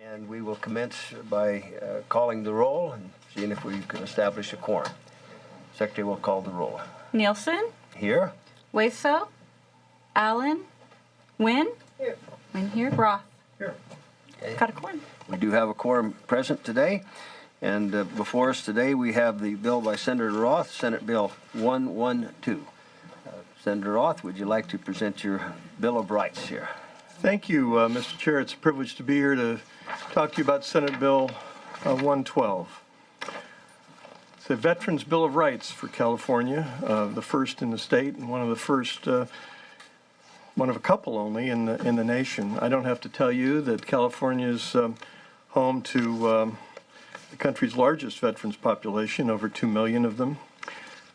And we will commence by calling the roll and seeing if we can establish a quorum. Secretary will call the roll. Nielsen, Here. Waso, Allen, Wynn. Here. Wynn here. Roth. Here. Okay. Got a quorum. We do have a quorum present today. And before us today, we have the bill by Senator Roth, Senate Bill 112. Senator Roth, would you like to present your Bill of Rights here? Thank you, Mr. Chair. It's a privilege to be here to talk to you about Senate Bill 112. It's a Veterans Bill of Rights for California, the first in the state and one of the first, one of a couple only in the nation. I don't have to tell you that California is home to the country's largest veterans population, over 2 million of them.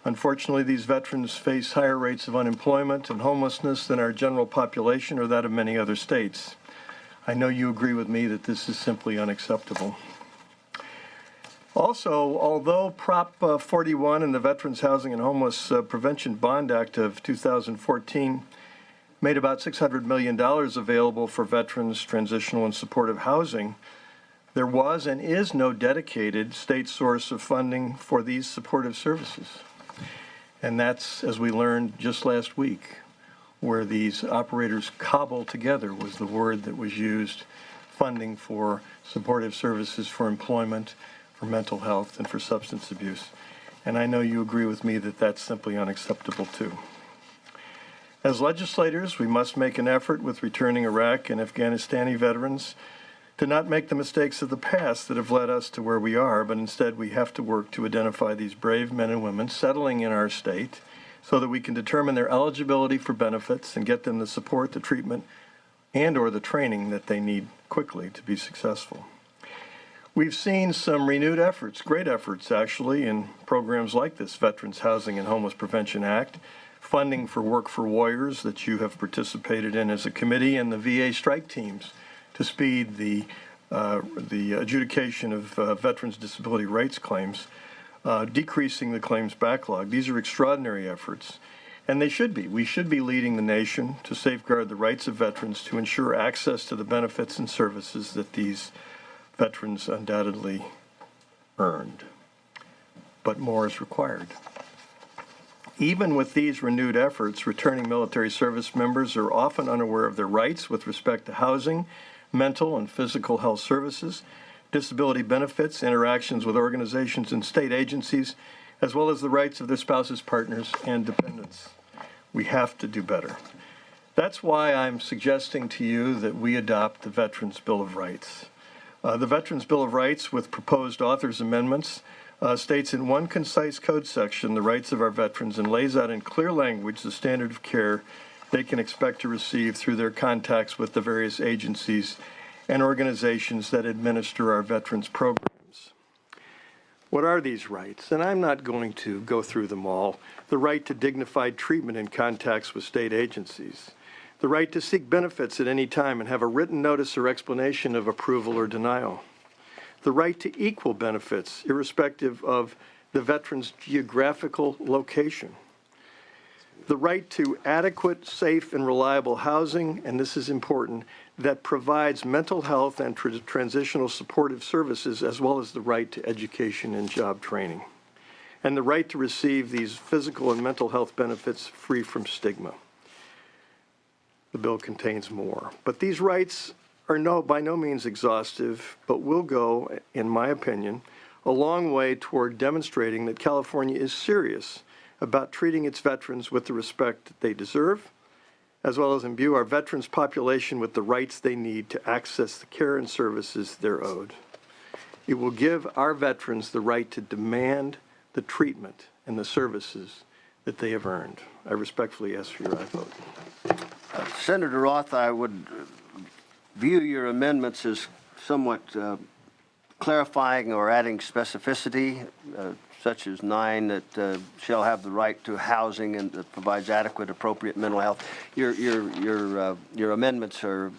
Unfortunately, these veterans face higher rates of unemployment and homelessness than our general population or that of many other states. I know you agree with me that this is simply unacceptable. Also, although Prop 41 and the Veterans Housing and Homeless Prevention Bond Act of 2014 made about $600 million available for veterans, transitional and supportive housing, there was and is no dedicated state source of funding for these supportive services. And that's, as we learned just last week, where these operators cobble together was the word that was used, funding for supportive services for employment, for mental health, and for substance abuse. And I know you agree with me that that's simply unacceptable too. As legislators, we must make an effort with returning Iraq and Afghanistani veterans to not make the mistakes of the past that have led us to where we are, but instead we have to work to identify these brave men and women settling in our state so that we can determine their eligibility for benefits and get them the support, the treatment, and or the training that they need quickly to be successful. We've seen some renewed efforts, great efforts actually, in programs like this Veterans Housing and Homeless Prevention Act, funding for Work for Warriors that you have participated in as a committee, and the VA strike teams to speed the adjudication of veterans' disability rights claims, decreasing the claims backlog. These are extraordinary efforts, and they should be. We should be leading the nation to safeguard the rights of veterans, to ensure access to the benefits and services that these veterans undoubtedly earned. But more is required. Even with these renewed efforts, returning military service members are often unaware of their rights with respect to housing, mental and physical health services, disability benefits, interactions with organizations and state agencies, as well as the rights of their spouses, partners, and dependents. We have to do better. That's why I'm suggesting to you that we adopt the Veterans Bill of Rights. The Veterans Bill of Rights, with proposed authors' amendments, states in one concise code section the rights of our veterans and lays out in clear language the standard of care they can expect to receive through their contacts with the various agencies and organizations that administer our veterans programs. What are these rights? And I'm not going to go through them all. The right to dignified treatment in contacts with state agencies. The right to seek benefits at any time and have a written notice or explanation of approval or denial. The right to equal benefits, irrespective of the veteran's geographical location. The right to adequate, safe, and reliable housing, and this is important, that provides mental health and transitional supportive services, as well as the right to education and job training. And the right to receive these physical and mental health benefits free from stigma. The bill contains more. But these rights are by no means exhaustive, but will go, in my opinion, a long way toward demonstrating that California is serious about treating its veterans with the respect that they deserve, as well as imbue our veterans population with the rights they need to access the care and services they're owed. It will give our veterans the right to demand the treatment and the services that they have earned. I respectfully ask for your aye vote. Senator Roth, I would view your amendments as somewhat clarifying or adding specificity, such as 9, that shall have the right to housing and that provides adequate, appropriate mental health. Your amendments are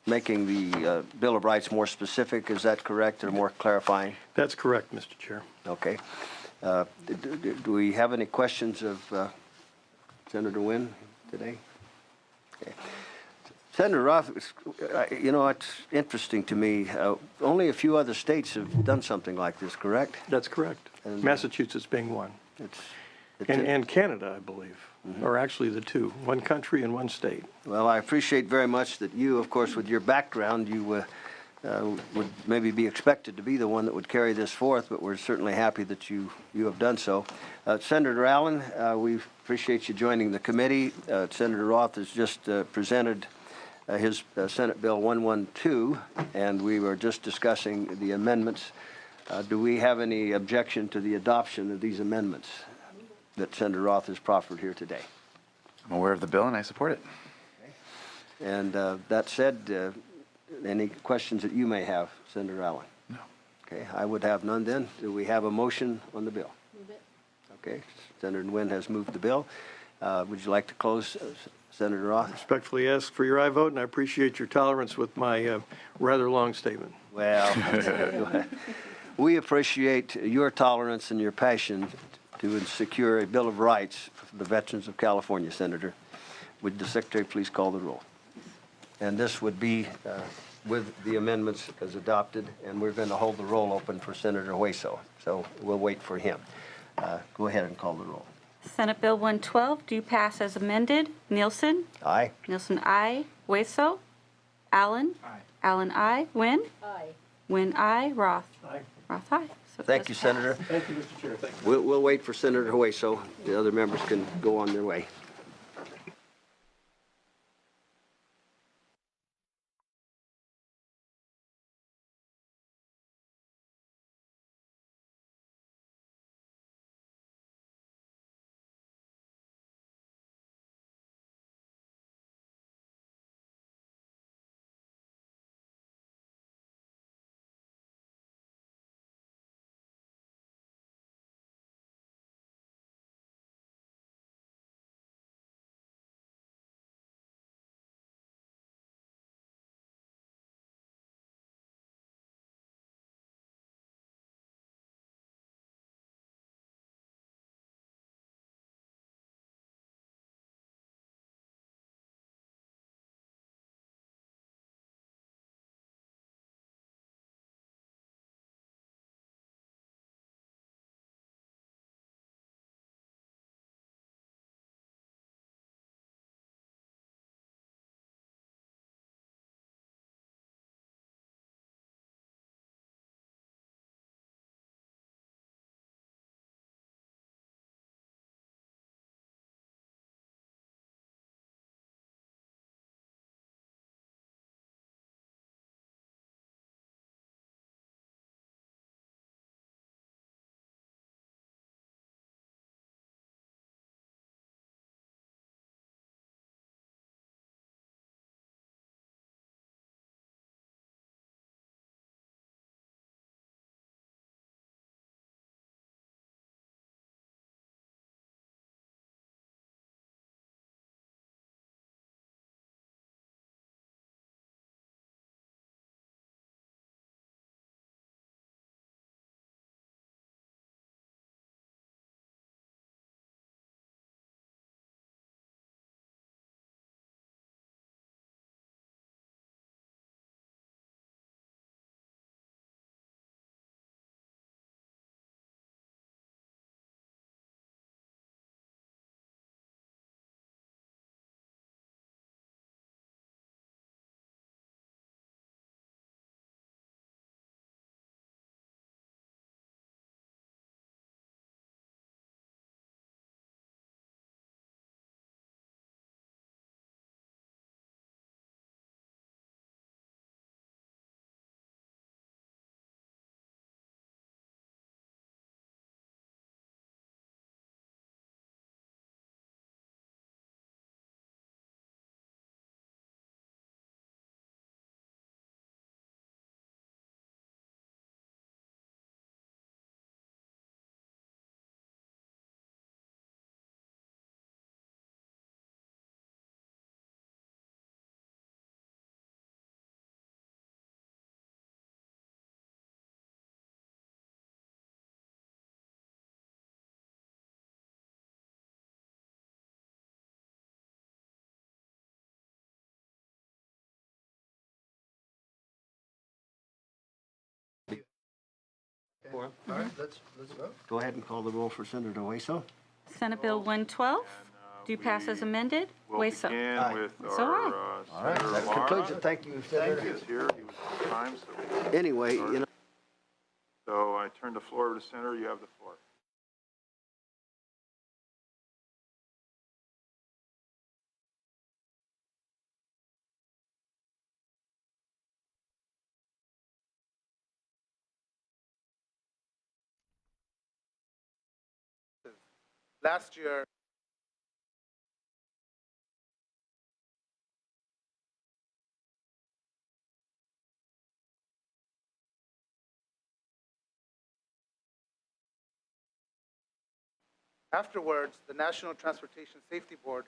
making the Bill of Rights more specific. Is that correct, or more clarifying? That's correct, Mr. Chair. Okay. Do we have any questions of Senator Wynn today? Okay. Senator Roth, you know, it's interesting to me. Only a few other states have done something like this, correct? That's correct. And, Massachusetts being one. It's And Canada, I believe, are actually the two, one country and one state. Well, I appreciate very much that you, of course, with your background, you would maybe be expected to be the one that would carry this forth, but we're certainly happy that you have done so. Senator Allen, we appreciate you joining the committee. Senator Roth has just presented his Senate Bill 112, and we were just discussing the amendments. Do we have any objection to the adoption of these amendments that Senator Roth has proffered here today? I'm aware of the bill and I support it. And that said, any questions that you may have, Senator Allen? No. Okay, I would have none then. Do we have a motion on the bill? Move it. Okay, Senator Nguyen has moved the bill. Would you like to close, Senator Roth? Respectfully ask for your aye vote, and I appreciate your tolerance with my rather long statement. Well, we appreciate your tolerance and your passion to secure a Bill of Rights for the veterans of California, Senator. Would the Secretary please call the roll? And this would be with the amendments as adopted, and we're going to hold the roll open for Senator Hueso, so we'll wait for him. Go ahead and call the roll. Senate Bill 112 do pass as amended. Nielsen? Aye. Nielsen, aye. Hueso? Allen? Aye. Allen, aye. Nguyen? Aye. Nguyen, aye. Roth? Aye. Roth, aye. So it Thank does you, pass. Senator. Thank you, Mr. Chair. Thank you. We'll wait for Senator Hueso. The other members can go on their way. for him. All right, let's vote. Go ahead and call the roll for Senator Hueso. Senate Bill 112, do pass as amended. We'll Hueso. begin with So our All right, Senator that concludes it. Lara. Thank you, He Senator. is here, he was on time, so we can Anyway, start. you know. So I turn the floor over to Senator, you have the floor. Last year, afterwards, the National Transportation Safety Board